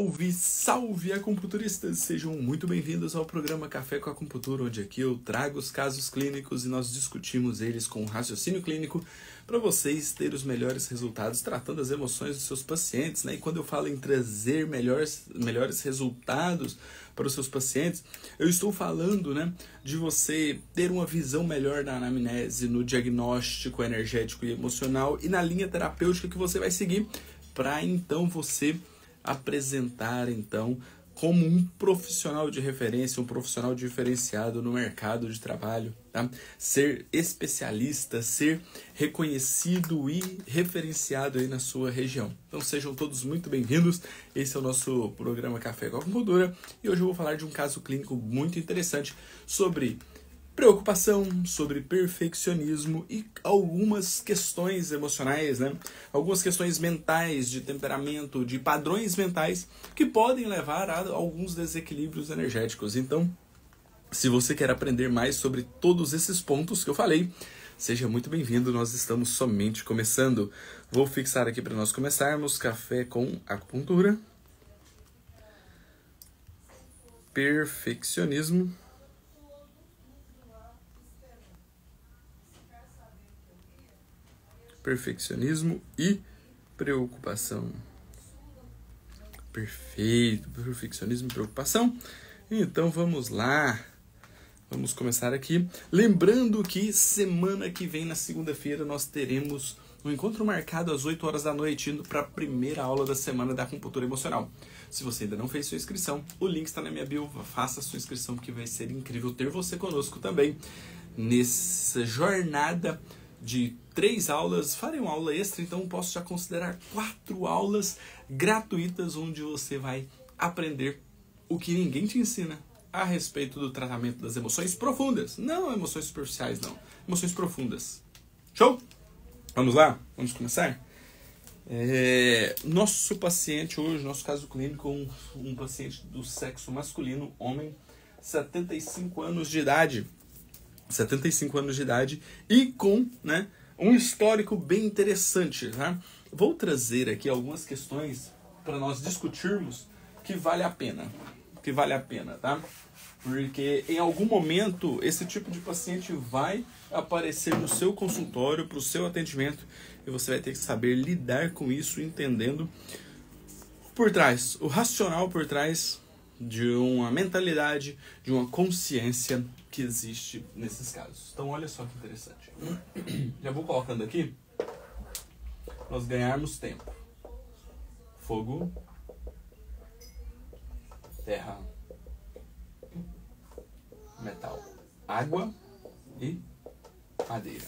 Salve, salve acupunturistas! Sejam muito bem-vindos ao programa Café com Acupuntura, onde aqui eu trago os casos clínicos e nós discutimos eles com raciocínio clínico para vocês terem os melhores resultados tratando as emoções dos seus pacientes, né? E quando eu falo em trazer melhores resultados para os seus pacientes, eu estou falando, né, de você ter uma visão melhor na anamnese, no diagnóstico energético e emocional e na linha terapêutica que você vai seguir para então você apresentar então como um profissional de referência, um profissional diferenciado no mercado de trabalho, tá? Ser especialista, ser reconhecido e referenciado aí na sua região. Então sejam todos muito bem-vindos. Esse é o nosso programa Café com Acupuntura e hoje eu vou falar de um caso clínico muito interessante sobre preocupação, sobre perfeccionismo e algumas questões emocionais, né? Algumas questões mentais, de temperamento, de padrões mentais que podem levar a alguns desequilíbrios energéticos. Então, se você quer aprender mais sobre todos esses pontos que eu falei, seja muito bem-vindo, nós estamos somente começando. Vou fixar aqui para nós começarmos, Café com Acupuntura, perfeccionismo e preocupação. Perfeito, perfeccionismo e preocupação. Então vamos lá. Vamos começar aqui. Lembrando que semana que vem, na segunda-feira, nós teremos um encontro marcado às 8 horas da noite, indo para a primeira aula da semana da acupuntura emocional. Se você ainda não fez sua inscrição, o link está na minha bio. Faça a sua inscrição, porque vai ser incrível ter você conosco também nessa jornada de 3 aulas. Farei uma aula extra, então posso já considerar 4 aulas gratuitas onde você vai aprender o que ninguém te ensina a respeito do tratamento das emoções profundas. Não emoções superficiais, não. Emoções profundas. Show? Vamos lá? Vamos começar? Nosso paciente hoje, nosso caso clínico, um paciente do sexo masculino, homem, 75 anos de idade. 75 anos de idade e com, né, um histórico bem interessante, tá? Vou trazer aqui algumas questões para nós discutirmos que vale a pena, tá? Porque em algum momento esse tipo de paciente vai aparecer no seu consultório, para o seu atendimento, e você vai ter que saber lidar com isso, entendendo por trás, o racional por trás de uma mentalidade, de uma consciência que existe nesses casos. Então olha só que interessante. Já vou colocando aqui, nós ganharmos tempo. Fogo, terra, metal, água e madeira.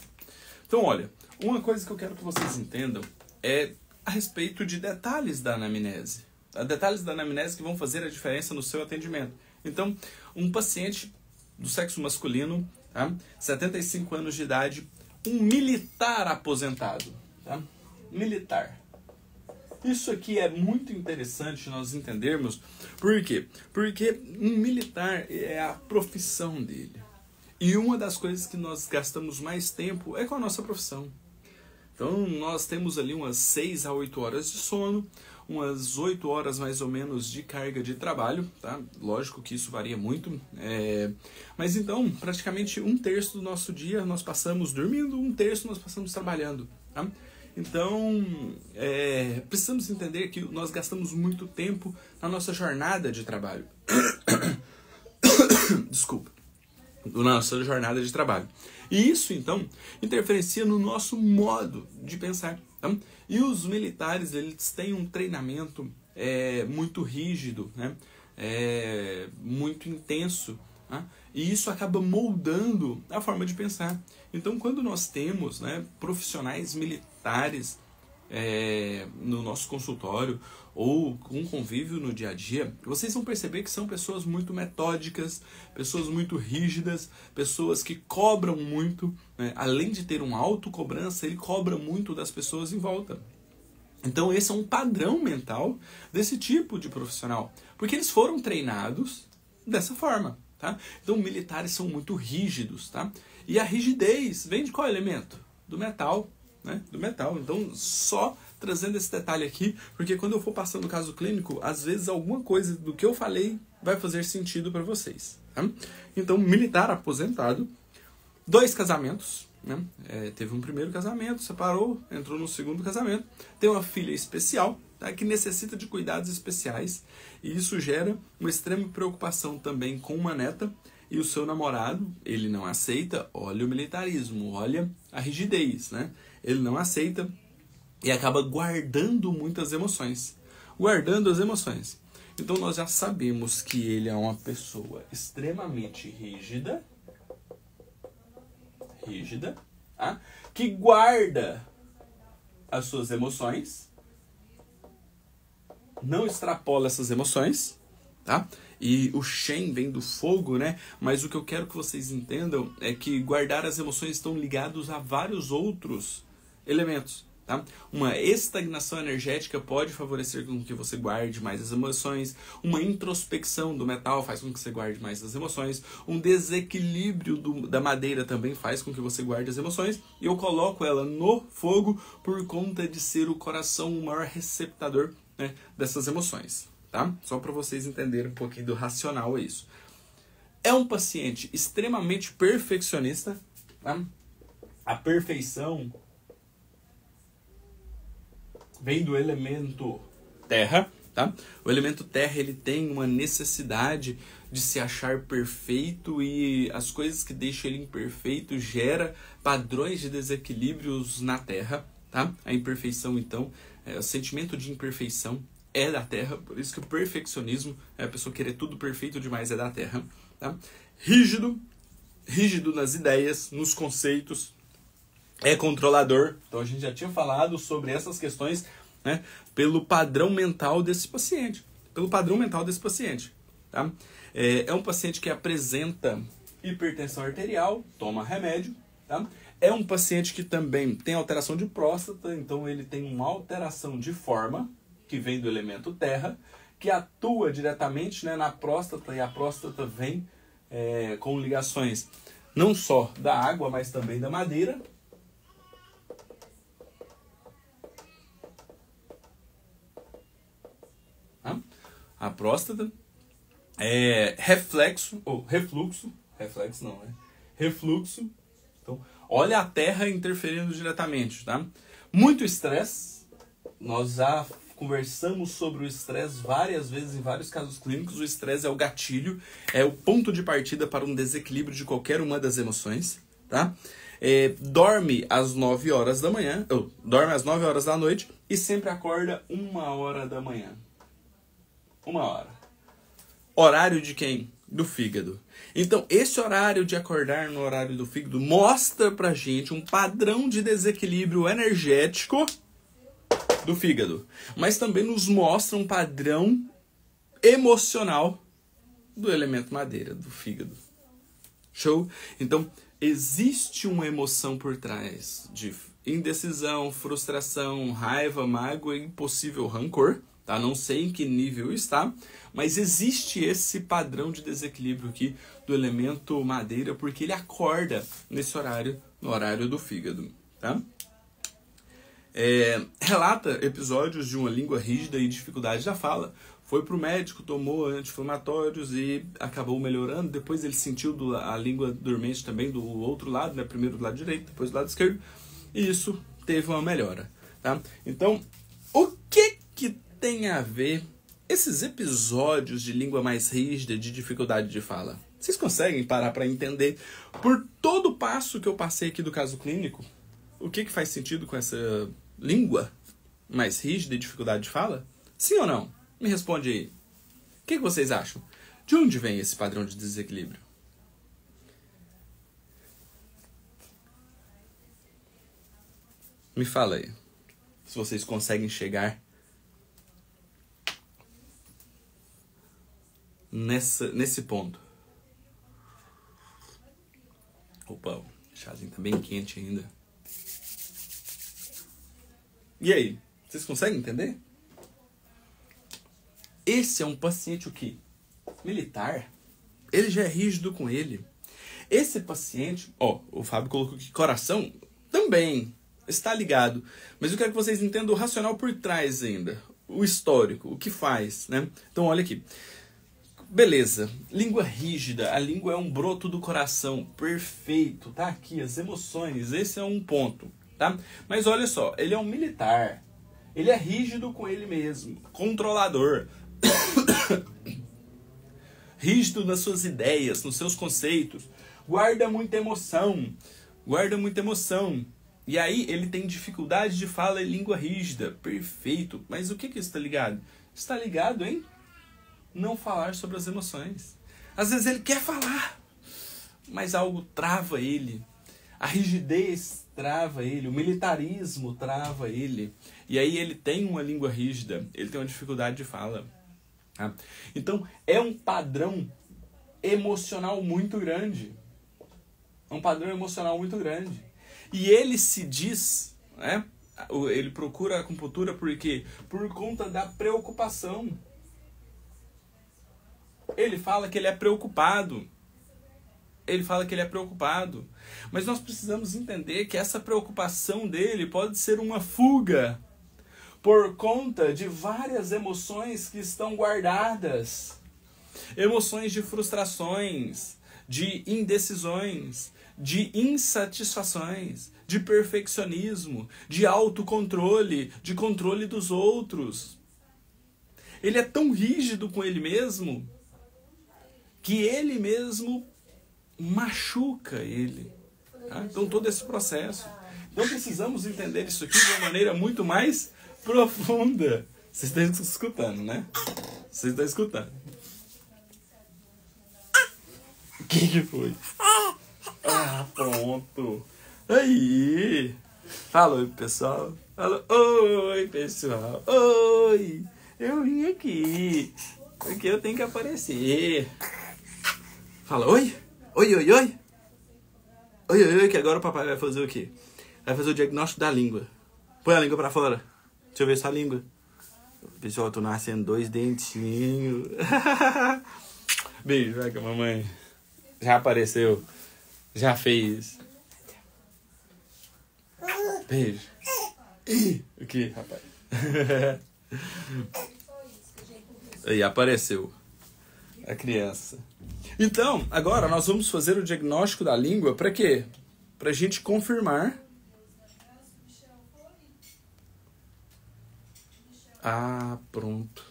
Então olha, uma coisa que eu quero que vocês entendam é a respeito de detalhes da anamnese. Detalhes da anamnese que vão fazer a diferença no seu atendimento. Então, um paciente do sexo masculino, tá? 75 anos de idade, um militar aposentado, tá? Militar. Isso aqui é muito interessante nós entendermos. Por quê? Porque um militar é a profissão dele. E uma das coisas que nós gastamos mais tempo é com a nossa profissão. Então, nós temos ali umas 6 a 8 horas de sono, umas 8 horas mais ou menos de carga de trabalho, tá? Lógico que isso varia muito, mas então, praticamente 1/3 do nosso dia nós passamos dormindo, 1/3 nós passamos trabalhando, tá? Então, precisamos entender que nós gastamos muito tempo na nossa jornada de trabalho. Desculpa. Na nossa jornada de trabalho. E isso, então, interferencia no nosso modo de pensar. Tá? E os militares, eles têm um treinamento muito rígido, né? Muito intenso. Tá? E isso acaba moldando a forma de pensar. Então, quando nós temos, né, profissionais militares no nosso consultório ou com convívio no dia a dia, vocês vão perceber que são pessoas muito metódicas, pessoas muito rígidas, pessoas que cobram muito, né? Além de ter uma autocobrança, ele cobra muito das pessoas em volta. Então esse é um padrão mental desse tipo de profissional, porque eles foram treinados dessa forma, tá? Então militares são muito rígidos, tá? E a rigidez vem de qual elemento? Do metal, né? Do metal. Então só trazendo esse detalhe aqui, porque quando eu for passando o caso clínico, às vezes alguma coisa do que eu falei vai fazer sentido para vocês. Tá? Então, militar aposentado, 2 casamentos, né? Teve um primeiro casamento, separou, entrou no segundo casamento, tem uma filha especial, tá? Que necessita de cuidados especiais, e isso gera uma extrema preocupação também com uma neta, e o seu namorado, ele não aceita, olha o militarismo, olha a rigidez, né? Ele não aceita e acaba guardando muitas emoções. Guardando as emoções. Então nós já sabemos que ele é uma pessoa extremamente rígida, tá? Que guarda as suas emoções, não extrapola essas emoções, tá? E o Shen vem do fogo, né? Mas o que eu quero que vocês entendam é que guardar as emoções estão ligados a vários outros elementos, tá? Uma estagnação energética pode favorecer com que você guarde mais as emoções. Uma introspecção do metal faz com que você guarde mais as emoções. Um desequilíbrio da madeira também faz com que você guarde as emoções. E eu coloco ela no fogo por conta de ser o coração o maior receptador, né, dessas emoções. Tá? Só para vocês entenderem um pouquinho do racional é isso. É um paciente extremamente perfeccionista. Tá? A perfeição vem do elemento terra. Tá? O elemento terra ele tem uma necessidade de se achar perfeito, e as coisas que deixam ele imperfeito gera padrões de desequilíbrios na terra. Tá? A imperfeição, então, o sentimento de imperfeição é da terra, por isso que o perfeccionismo, a pessoa querer tudo perfeito demais, é da terra. Tá? Rígido nas ideias, nos conceitos, é controlador. Então a gente já tinha falado sobre essas questões, né, pelo padrão mental desse paciente. Tá? É um paciente que apresenta hipertensão arterial, toma remédio. Tá? É um paciente que também tem alteração de próstata, então ele tem uma alteração de forma, que vem do elemento terra, que atua diretamente, né, na próstata, e a próstata vem com ligações não só da água, mas também da madeira. A próstata é refluxo. Então, olha a terra interferindo diretamente, tá? Muito estresse. Nós já conversamos sobre o estresse várias vezes em vários casos clínicos. O estresse é o gatilho, é o ponto de partida para um desequilíbrio de qualquer uma das emoções, tá? Dorme às 9 horas da manhã, dorme às 9 horas da noite e sempre acorda 1 hora da manhã. 1 hora. Horário de quem? Do fígado. Então, esse horário de acordar no horário do fígado mostra pra gente um padrão de desequilíbrio energético do fígado, mas também nos mostra um padrão emocional do elemento madeira, do fígado. Show? Então, existe uma emoção por trás de indecisão, frustração, raiva, mágoa e possível rancor. Tá? Não sei em que nível está, mas existe esse padrão de desequilíbrio aqui do elemento madeira, porque ele acorda nesse horário, no horário do fígado. Tá? Relata episódios de uma língua rígida e dificuldade da fala. Foi para o médico, tomou anti-inflamatórios e acabou melhorando. Depois ele sentiu a língua dormente também do outro lado, né? Primeiro do lado direito, depois do lado esquerdo. E isso teve uma melhora. Tá? Então, o que tem a ver esses episódios de língua mais rígida, de dificuldade de fala? Vocês conseguem parar para entender, por todo o passo que eu passei aqui do caso clínico, o que faz sentido com essa língua mais rígida e dificuldade de fala? Sim ou não? Me responde aí. O que vocês acham? De onde vem esse padrão de desequilíbrio? Me fala aí. Se vocês conseguem chegar nesse ponto. Opa, o chazinho tá bem quente ainda. E aí? Vocês conseguem entender? Esse é um paciente o quê? Militar. Ele já é rígido com ele. Esse paciente, o Fábio colocou aqui coração, também está ligado. Mas eu quero que vocês entendam o racional por trás ainda. O histórico, o que faz, né? Então, olha aqui. Beleza. Língua rígida. A língua é um broto do coração. Perfeito. Tá aqui, as emoções. Esse é um ponto, tá? Mas olha só, ele é um militar. Ele é rígido com ele mesmo. Controlador. Rígido nas suas ideias, nos seus conceitos. Guarda muita emoção. Guarda muita emoção. E aí ele tem dificuldade de fala e língua rígida. Perfeito. Mas o que isso está ligado? Está ligado em não falar sobre as emoções. Às vezes ele quer falar, mas algo trava ele. A rigidez trava ele. O militarismo trava ele. E aí ele tem uma língua rígida. Ele tem uma dificuldade de fala. Tá? Então é um padrão emocional muito grande. É um padrão emocional muito grande. E ele se diz, né? Ele procura a acupuntura por quê? Por conta da preocupação. Ele fala que ele é preocupado. Ele fala que ele é preocupado. Mas nós precisamos entender que essa preocupação dele pode ser uma fuga por conta de várias emoções que estão guardadas. Emoções de frustrações, de indecisões, de insatisfações, de perfeccionismo, de autocontrole, de controle dos outros. Ele é tão rígido com ele mesmo que ele mesmo machuca ele. Tá? Então todo esse processo. Então precisamos entender isso aqui de uma maneira muito mais profunda. Vocês estão escutando, né? Vocês estão escutando. O que foi? Ah, pronto. Aí. Fala oi, pessoal. Fala oi, pessoal. Oi. Eu vim aqui. Porque eu tenho que aparecer. Fala oi. Oi, oi, oi. Oi, oi, oi, que agora o papai vai fazer o quê? Vai fazer o diagnóstico da língua. Põe a língua pra fora. Deixa eu ver sua língua. Pessoal, eu tô nascendo 2 dentinhos. Beijo, vai com a mamãe. Já apareceu. Já fez. Beijo. O que, rapaz? Aí, apareceu. A criança. Então, agora nós vamos fazer o diagnóstico da língua para quê? Pra gente confirmar. Ah, pronto.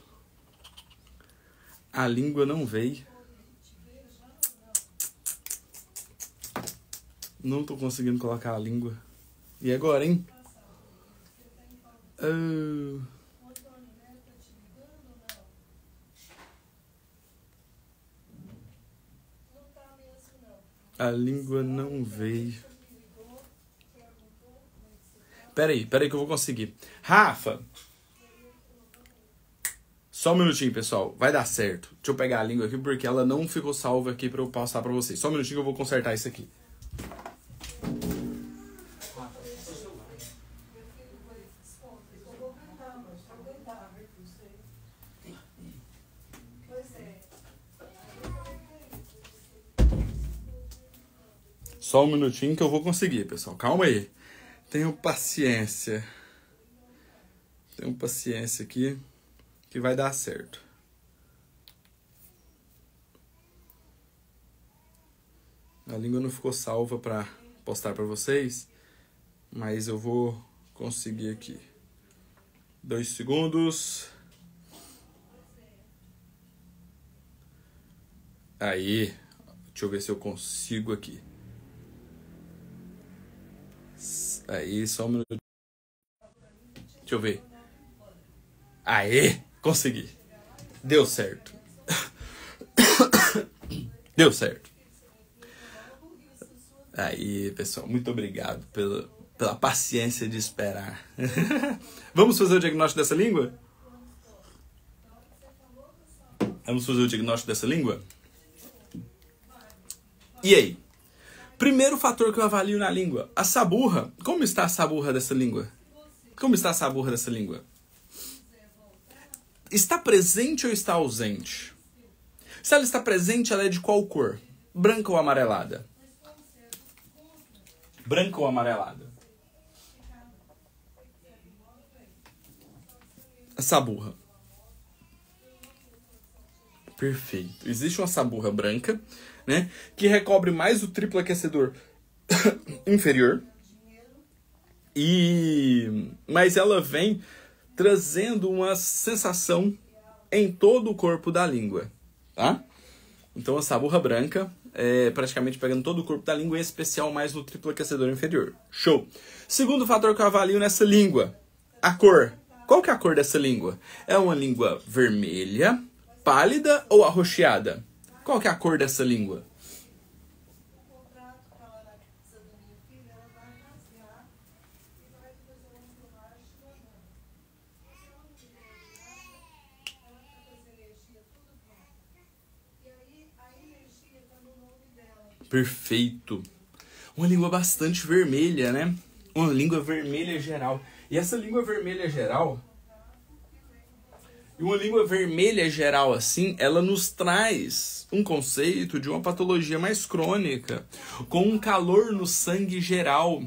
A língua não veio. Não tô conseguindo colocar a língua. E agora, hein? A língua não veio. Peraí que eu vou conseguir. Rafa! Só um minutinho, pessoal. Vai dar certo. Deixa eu pegar a língua aqui, porque ela não ficou salva aqui pra eu passar pra vocês. Só um minutinho que eu vou consertar isso aqui. Só um minutinho que eu vou conseguir, pessoal. Calma aí. Tenham paciência. Tenham paciência aqui, que vai dar certo. A língua não ficou salva para postar para vocês, mas eu vou conseguir aqui. 2 segundos. Aí, deixa eu ver se eu consigo aqui. Aí, só um minuto. Deixa eu ver. Aê, consegui. Deu certo. Deu certo. Aí, pessoal, muito obrigado pela paciência de esperar. Vamos fazer o diagnóstico dessa língua? Vamos fazer o diagnóstico dessa língua? E aí? Primeiro fator que eu avalio na língua, a saburra. Como está a saburra dessa língua? Como está a saburra dessa língua? Está presente ou está ausente? Se ela está presente, ela é de qual cor? Branca ou amarelada? Branca ou amarelada? saburra. Perfeito. Existe uma saburra branca, né, que recobre mais o triplo aquecedor inferior. Mas ela vem trazendo uma sensação em todo o corpo da língua, tá? Então a saburra branca é praticamente pegando todo o corpo da língua, em especial mais no triplo aquecedor inferior. Show! Segundo fator que eu avalio nessa língua, a cor. Qual que é a cor dessa língua? É uma língua vermelha, pálida ou arroxeada? Qual que é a cor dessa língua? Perfeito. Uma língua bastante vermelha, né? Uma língua vermelha geral. E essa língua vermelha geral... E uma língua vermelha geral assim, ela nos traz um conceito de uma patologia mais crônica, com um calor no sangue geral.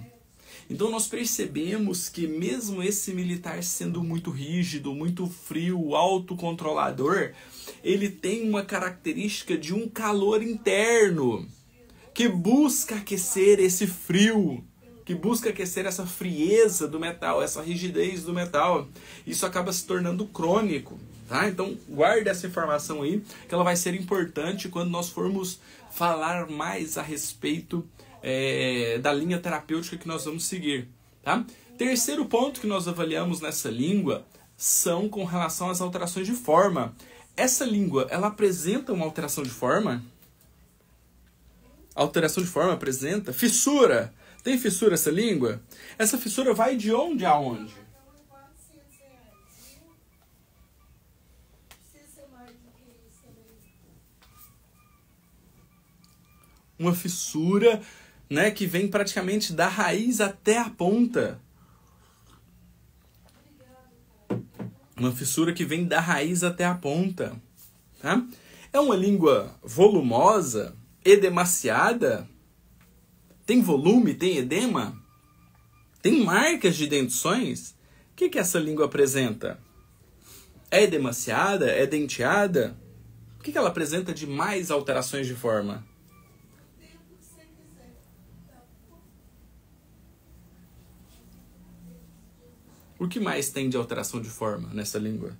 Então nós percebemos que mesmo esse militar sendo muito rígido, muito frio, autocontrolador, ele tem uma característica de um calor interno, que busca aquecer esse frio, que busca aquecer essa frieza do metal, essa rigidez do metal. Isso acaba se tornando crônico, tá? Então guarde essa informação aí, que ela vai ser importante quando nós formos falar mais a respeito da linha terapêutica que nós vamos seguir, tá? Terceiro ponto que nós avaliamos nessa língua são com relação às alterações de forma. Essa língua, ela apresenta uma alteração de forma? Alteração de forma apresenta? Fissura. Tem fissura essa língua? Essa fissura vai de onde a onde? Uma fissura, né, que vem praticamente da raiz até a ponta. Uma fissura que vem da raiz até a ponta. Tá? É uma língua volumosa, edemaciada? Tem volume? Tem edema? Tem marcas de dentições? O que essa língua apresenta? É edemaciada? É denteada? O que ela apresenta de mais alterações de forma? O que mais tem de alteração de forma nessa língua?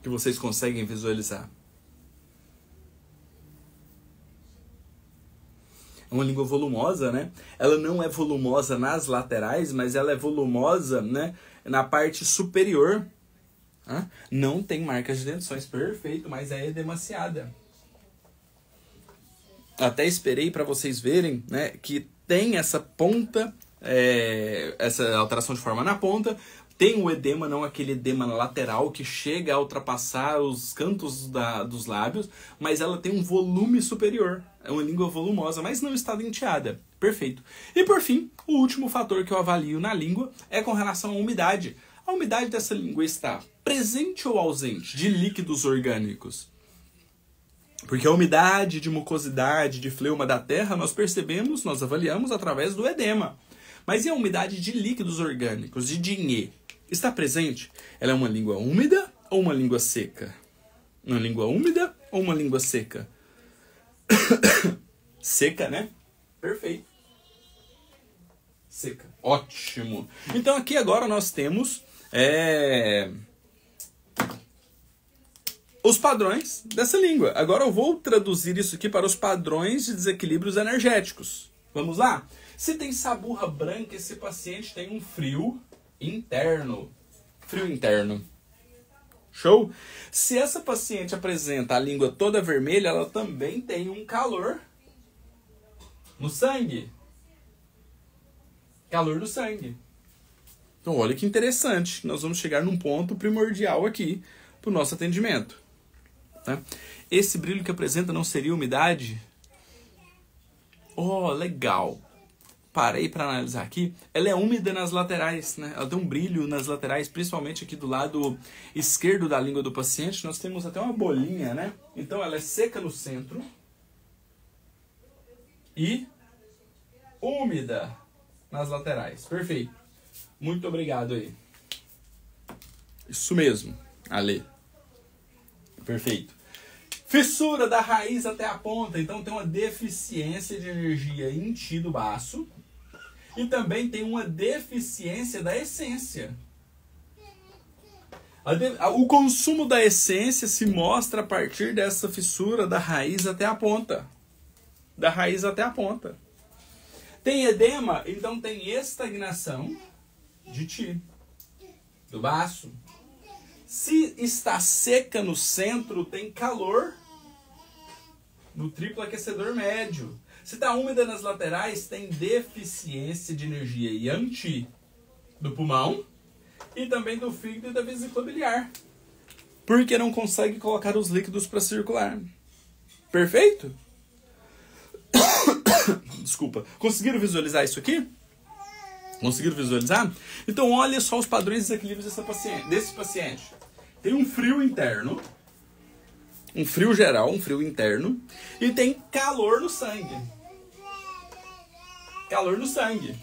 Que vocês conseguem visualizar? É uma língua volumosa, né? Ela não é volumosa nas laterais, mas ela é volumosa, né, na parte superior. Não tem marcas de dentições, perfeito, mas é edemaciada. Até esperei para vocês verem, né, que tem essa ponta, essa alteração de forma na ponta. Tem o edema, não aquele edema lateral que chega a ultrapassar os cantos dos lábios, mas ela tem um volume superior. É uma língua volumosa, mas não está denteada. Perfeito. E por fim, o último fator que eu avalio na língua é com relação à umidade. A umidade dessa língua está presente ou ausente de líquidos orgânicos? Porque a umidade de mucosidade, de fleuma da terra, nós percebemos, nós avaliamos através do edema. Mas e a umidade de líquidos orgânicos, de dinhe? Está presente? Ela é uma língua úmida ou uma língua seca? Uma língua úmida ou uma língua seca? Seca, né? Perfeito. Seca. Ótimo. Então aqui agora nós temos os padrões dessa língua. Agora eu vou traduzir isso aqui para os padrões de desequilíbrios energéticos. Vamos lá? Se tem saburra branca, esse paciente tem um frio interno. Frio interno. Show? Se essa paciente apresenta a língua toda vermelha, ela também tem um calor no sangue. Calor do sangue. Então olha que interessante. Nós vamos chegar num ponto primordial aqui para o nosso atendimento. Tá? Esse brilho que apresenta não seria umidade? Oh, legal. Parei para analisar aqui. Ela é úmida nas laterais, né? Ela tem um brilho nas laterais, principalmente aqui do lado esquerdo da língua do paciente. Nós temos até uma bolinha, né? Então ela é seca no centro e úmida nas laterais. Perfeito. Muito obrigado aí. Isso mesmo, Ale. Perfeito. Fissura da raiz até a ponta. Então tem uma deficiência de energia em ti do baço. E também tem uma deficiência da essência. O consumo da essência se mostra a partir dessa fissura da raiz até a ponta. Da raiz até a ponta. Tem edema, então tem estagnação de ti, do baço. Se está seca no centro, tem calor no triplo aquecedor médio. Se está úmida nas laterais, tem deficiência de energia yang qi do pulmão e também do fígado e da vesícula biliar. Porque não consegue colocar os líquidos para circular. Perfeito? Desculpa. Conseguiram visualizar isso aqui? Conseguiram visualizar? Então olha só os padrões de desequilíbrio desse paciente. Tem um frio interno, um frio geral, um frio interno, e tem calor no sangue. Calor no sangue.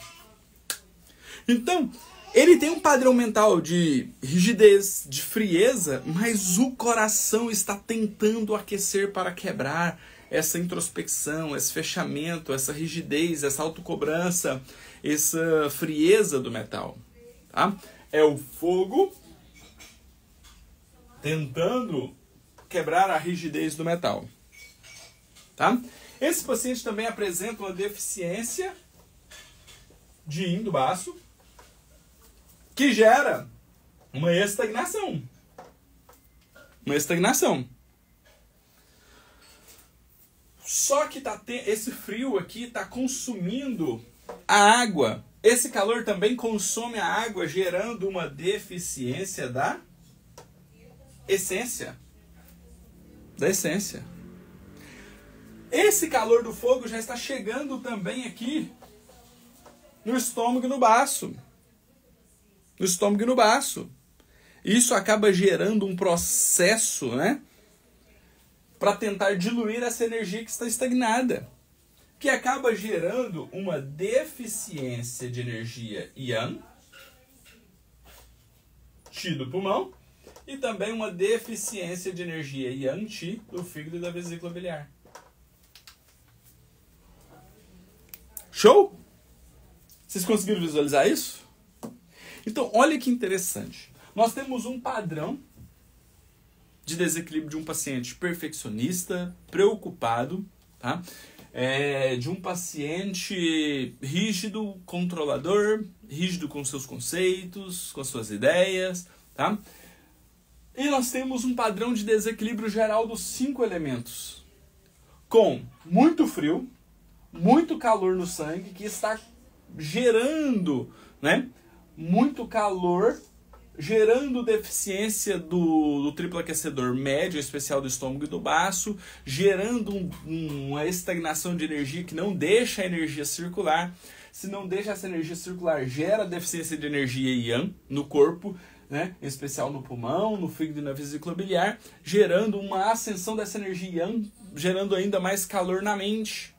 Então, ele tem um padrão mental de rigidez, de frieza, mas o coração está tentando aquecer para quebrar essa introspecção, esse fechamento, essa rigidez, essa autocobrança, essa frieza do metal. Tá? É o fogo tentando quebrar a rigidez do metal. Tá? Esse paciente também apresenta uma deficiência de yin do baço, que gera uma estagnação. Uma estagnação. Só que esse frio aqui está consumindo a água. Esse calor também consome a água, gerando uma deficiência da essência. Da essência. Esse calor do fogo já está chegando também aqui no estômago e no baço. No estômago e no baço. Isso acaba gerando um processo, né? Para tentar diluir essa energia que está estagnada. Que acaba gerando uma deficiência de energia yang, qi do pulmão, e também uma deficiência de energia yang qi do fígado e da vesícula biliar. Show? Vocês conseguiram visualizar isso? Então, olha que interessante. Nós temos um padrão de desequilíbrio de um paciente perfeccionista, preocupado, tá? De um paciente rígido, controlador, rígido com seus conceitos, com suas ideias, tá? E nós temos um padrão de desequilíbrio geral dos 5 elementos, com muito frio, muito calor no sangue, que está gerando, né, muito calor, gerando deficiência do triplo aquecedor médio, em especial do estômago e do baço, gerando uma estagnação de energia que não deixa a energia circular. Se não deixa essa energia circular, gera deficiência de energia yang no corpo, né? Em especial no pulmão, no fígado e na vesícula biliar, gerando uma ascensão dessa energia yang, gerando ainda mais calor na mente,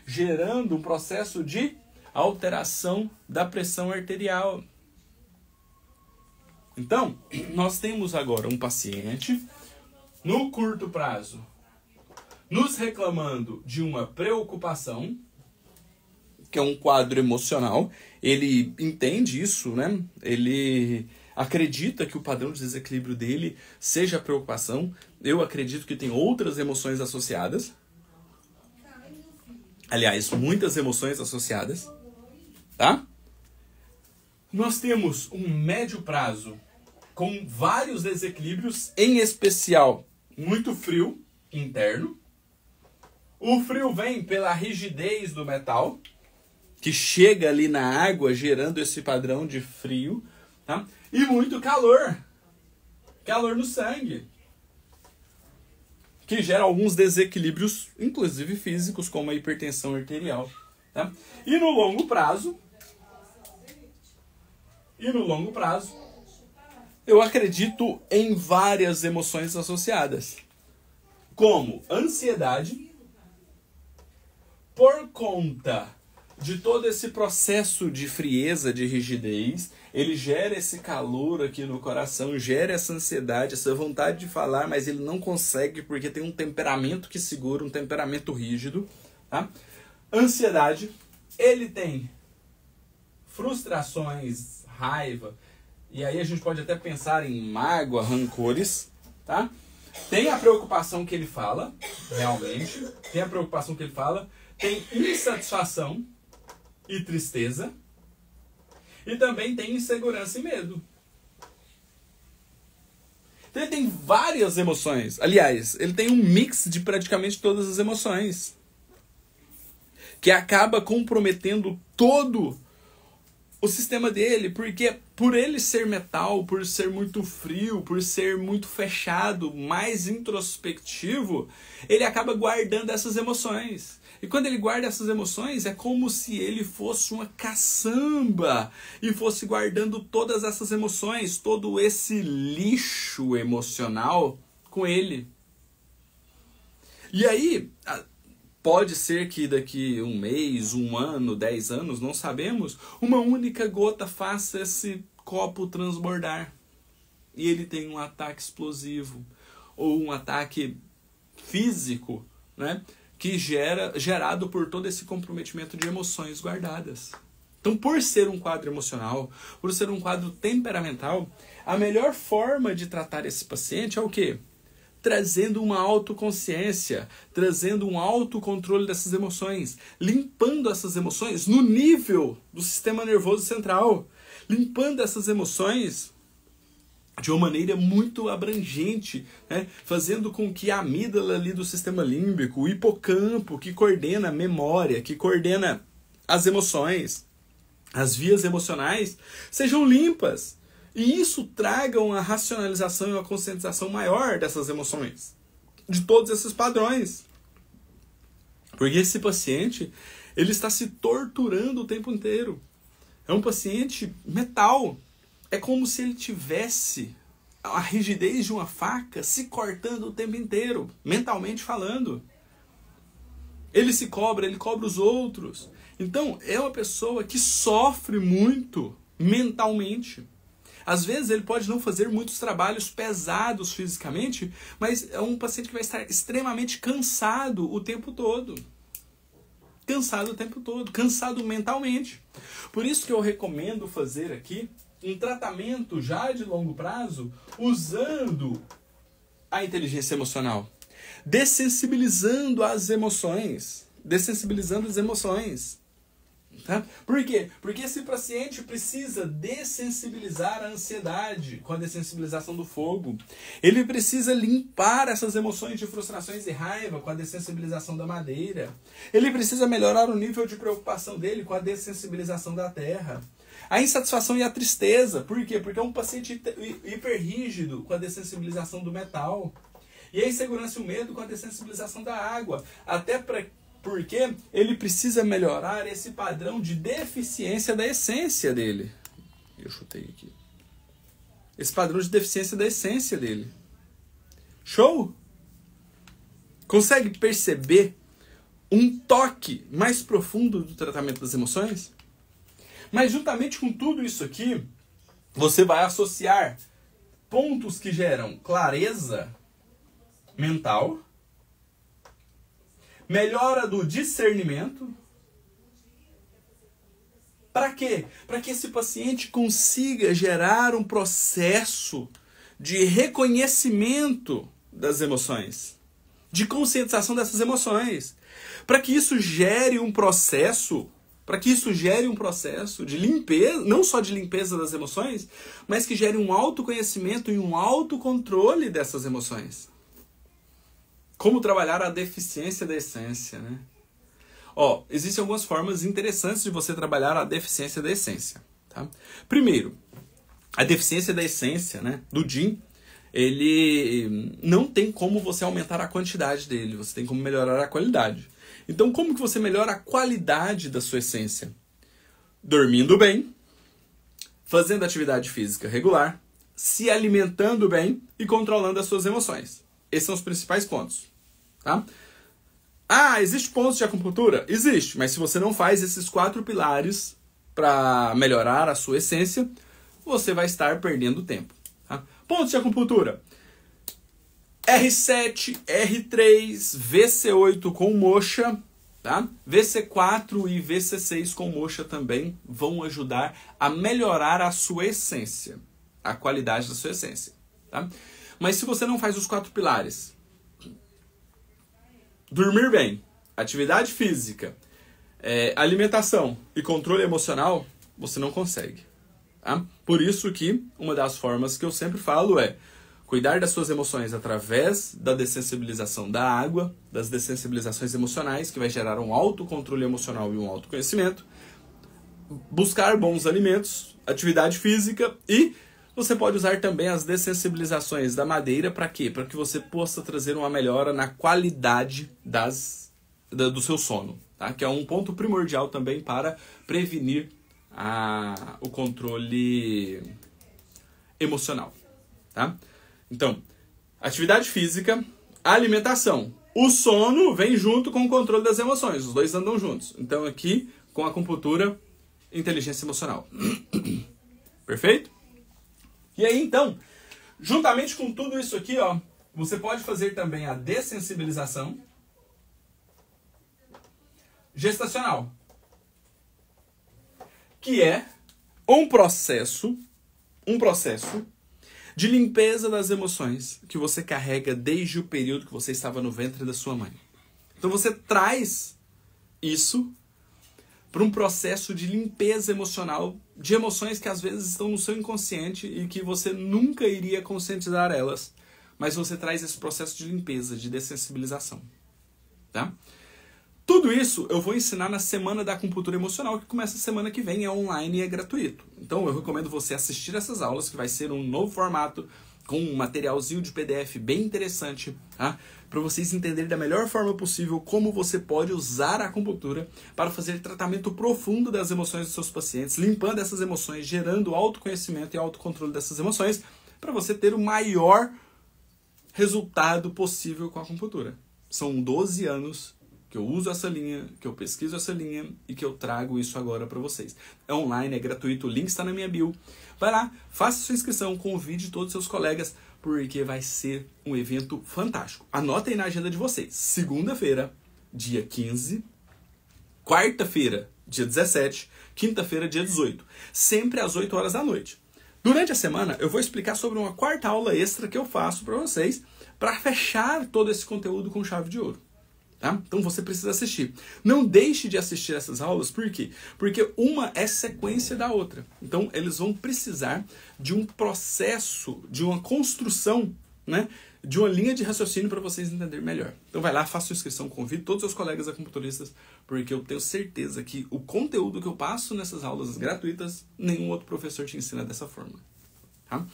gerando um processo de alteração da pressão arterial. Então, nós temos agora um paciente, no curto prazo, nos reclamando de uma preocupação, que é um quadro emocional. Ele entende isso, né? Ele acredita que o padrão de desequilíbrio dele seja a preocupação. Eu acredito que tem outras emoções associadas. Aliás, muitas emoções associadas, tá? Nós temos um médio prazo com vários desequilíbrios, em especial muito frio interno. O frio vem pela rigidez do metal, que chega ali na água, gerando esse padrão de frio, tá? E muito calor. Calor no sangue, que gera alguns desequilíbrios, inclusive físicos, como a hipertensão arterial, tá? E no longo prazo, eu acredito em várias emoções associadas, como ansiedade, por conta de todo esse processo de frieza, de rigidez, ele gera esse calor aqui no coração, gera essa ansiedade, essa vontade de falar, mas ele não consegue porque tem um temperamento que segura, um temperamento rígido, tá? Ansiedade, ele tem frustrações, raiva, e aí a gente pode até pensar em mágoa, rancores, tá? Tem a preocupação que ele fala, realmente, tem a preocupação que ele fala, tem insatisfação e tristeza, e também tem insegurança e medo. Então ele tem várias emoções. Aliás, ele tem um mix de praticamente todas as emoções, que acaba comprometendo todo o sistema dele, porque por ele ser metal, por ser muito frio, por ser muito fechado, mais introspectivo, ele acaba guardando essas emoções. E quando ele guarda essas emoções, é como se ele fosse uma caçamba e fosse guardando todas essas emoções, todo esse lixo emocional com ele. E aí, pode ser que daqui um mês, um ano, 10 anos, não sabemos, uma única gota faça esse copo transbordar. E ele tem um ataque explosivo, ou um ataque físico, né? Que gerado por todo esse comprometimento de emoções guardadas. Então, por ser um quadro emocional, por ser um quadro temperamental, a melhor forma de tratar esse paciente é o quê? Trazendo uma autoconsciência, trazendo um autocontrole dessas emoções, limpando essas emoções no nível do sistema nervoso central, limpando essas emoções de uma maneira muito abrangente, né? Fazendo com que a amígdala ali do sistema límbico, o hipocampo, que coordena a memória, que coordena as emoções, as vias emocionais, sejam limpas. E isso traga uma racionalização e uma conscientização maior dessas emoções, de todos esses padrões. Porque esse paciente, ele está se torturando o tempo inteiro. É um paciente metal. É como se ele tivesse a rigidez de uma faca se cortando o tempo inteiro, mentalmente falando. Ele se cobra, ele cobra os outros. Então, é uma pessoa que sofre muito mentalmente. Às vezes ele pode não fazer muitos trabalhos pesados fisicamente, mas é um paciente que vai estar extremamente cansado o tempo todo. Cansado o tempo todo, cansado mentalmente. Por isso que eu recomendo fazer aqui um tratamento já de longo prazo usando a inteligência emocional. Dessensibilizando as emoções. Dessensibilizando as emoções. Tá? Por quê? Porque esse paciente precisa dessensibilizar a ansiedade com a dessensibilização do fogo. Ele precisa limpar essas emoções de frustrações e raiva com a dessensibilização da madeira. Ele precisa melhorar o nível de preocupação dele com a dessensibilização da terra. A insatisfação e a tristeza. Por quê? Porque é um paciente hiperrígido com a dessensibilização do metal. E a insegurança e o medo com a dessensibilização da água. Até porque ele precisa melhorar esse padrão de deficiência da essência dele. Eu chutei aqui. Esse padrão de deficiência da essência dele. Show? Consegue perceber um toque mais profundo do tratamento das emoções? Mas juntamente com tudo isso aqui, você vai associar pontos que geram clareza mental, melhora do discernimento. Para quê? Para que esse paciente consiga gerar um processo de reconhecimento das emoções, de conscientização dessas emoções. Para que isso gere um processo de limpeza, não só de limpeza das emoções, mas que gere um autoconhecimento e um autocontrole dessas emoções. Como trabalhar a deficiência da essência, né? Existem algumas formas interessantes de você trabalhar a deficiência da essência, tá? Primeiro, a deficiência da essência, né, do Jin, ele não tem como você aumentar a quantidade dele, você tem como melhorar a qualidade. Então, como que você melhora a qualidade da sua essência? Dormindo bem, fazendo atividade física regular, se alimentando bem e controlando as suas emoções. Esses são os principais pontos. Tá? Ah, existe pontos de acupuntura? Existe, mas se você não faz esses 4 pilares para melhorar a sua essência, você vai estar perdendo tempo. Tá? Pontos de acupuntura. R7, R3, VC8 com moxa, tá? VC4 e VC6 com moxa também vão ajudar a melhorar a sua essência, a qualidade da sua essência. Tá? Mas se você não faz os 4 pilares, dormir bem, atividade física, alimentação e controle emocional, você não consegue. Tá? Por isso que uma das formas que eu sempre falo é cuidar das suas emoções através da dessensibilização da água, das dessensibilizações emocionais, que vai gerar um autocontrole emocional e um autoconhecimento, buscar bons alimentos, atividade física e você pode usar também as dessensibilizações da madeira para quê? Para que você possa trazer uma melhora na qualidade do seu sono, tá? Que é um ponto primordial também para prevenir o controle emocional. Tá? Então, atividade física, alimentação. O sono vem junto com o controle das emoções, os dois andam juntos. Então aqui, com a acupuntura, inteligência emocional. Perfeito? E aí, então, juntamente com tudo isso aqui, ó, você pode fazer também a dessensibilização gestacional, que é um processo de limpeza das emoções que você carrega desde o período que você estava no ventre da sua mãe. Então você traz isso para um processo de limpeza emocional, de emoções que às vezes estão no seu inconsciente e que você nunca iria conscientizar elas, mas você traz esse processo de limpeza, de dessensibilização. Tá? Tudo isso eu vou ensinar na Semana da Acupuntura Emocional, que começa semana que vem, é online e é gratuito. Então eu recomendo você assistir essas aulas, que vai ser um novo formato, com um materialzinho de PDF bem interessante, tá? Para vocês entenderem da melhor forma possível como você pode usar a acupuntura para fazer tratamento profundo das emoções dos seus pacientes, limpando essas emoções, gerando autoconhecimento e autocontrole dessas emoções, para você ter o maior resultado possível com a acupuntura. São 12 anos que eu uso essa linha, que eu pesquiso essa linha e que eu trago isso agora para vocês. É online, é gratuito, o link está na minha bio. Vai lá, faça sua inscrição, convide todos os seus colegas, porque vai ser um evento fantástico. Anota aí na agenda de vocês. Segunda-feira, dia 15, quarta-feira, dia 17, quinta-feira, dia 18. Sempre às 8 horas da noite. Durante a semana, eu vou explicar sobre uma quarta aula extra que eu faço para vocês, para fechar todo esse conteúdo com chave de ouro. Tá? Então você precisa assistir. Não deixe de assistir essas aulas, por quê? Porque uma é sequência da outra. Então eles vão precisar de um processo, de uma construção, né? De uma linha de raciocínio para vocês entenderem melhor. Então vai lá, faça sua inscrição, convide todos os seus colegas acupunturistas, porque eu tenho certeza que o conteúdo que eu passo nessas aulas gratuitas, nenhum outro professor te ensina dessa forma. Tá?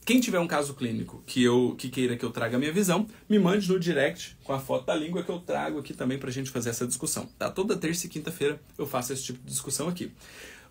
Quem tiver um caso clínico que queira que eu traga a minha visão, me mande no direct com a foto da língua que eu trago aqui também pra gente fazer essa discussão. Tá? Toda terça e quinta-feira eu faço esse tipo de discussão aqui.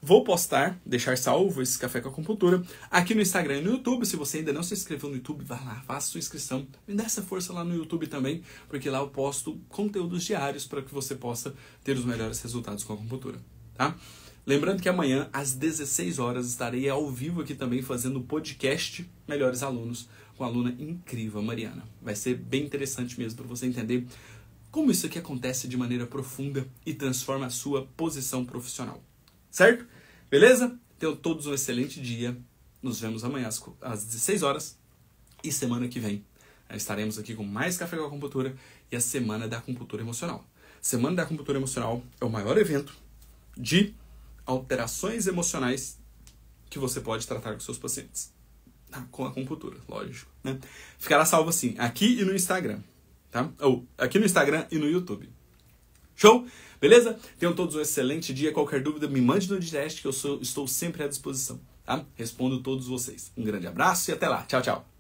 Vou postar, deixar salvo esse Café com Acupuntura aqui no Instagram e no YouTube. Se você ainda não se inscreveu no YouTube, vai lá, faça sua inscrição. Me dá essa força lá no YouTube também, porque lá eu posto conteúdos diários para que você possa ter os melhores resultados com a acupuntura. Tá? Lembrando que amanhã, às 16 horas, estarei ao vivo aqui também fazendo o podcast Melhores Alunos, com a aluna incrível, Mariana. Vai ser bem interessante mesmo para você entender como isso aqui acontece de maneira profunda e transforma a sua posição profissional. Certo? Beleza? Tenham todos um excelente dia. Nos vemos amanhã às 16 horas. E semana que vem estaremos aqui com mais Café com Acupuntura e a Semana da Acupuntura Emocional. Semana da Acupuntura Emocional é o maior evento de alterações emocionais que você pode tratar com seus pacientes. Com a acupuntura, lógico. Né? Ficará salvo assim, aqui e no Instagram. Tá? Ou aqui no Instagram e no YouTube. Show? Beleza? Tenham todos um excelente dia. Qualquer dúvida, me mande no direct que eu estou sempre à disposição. Tá? Respondo todos vocês. Um grande abraço e até lá. Tchau, tchau.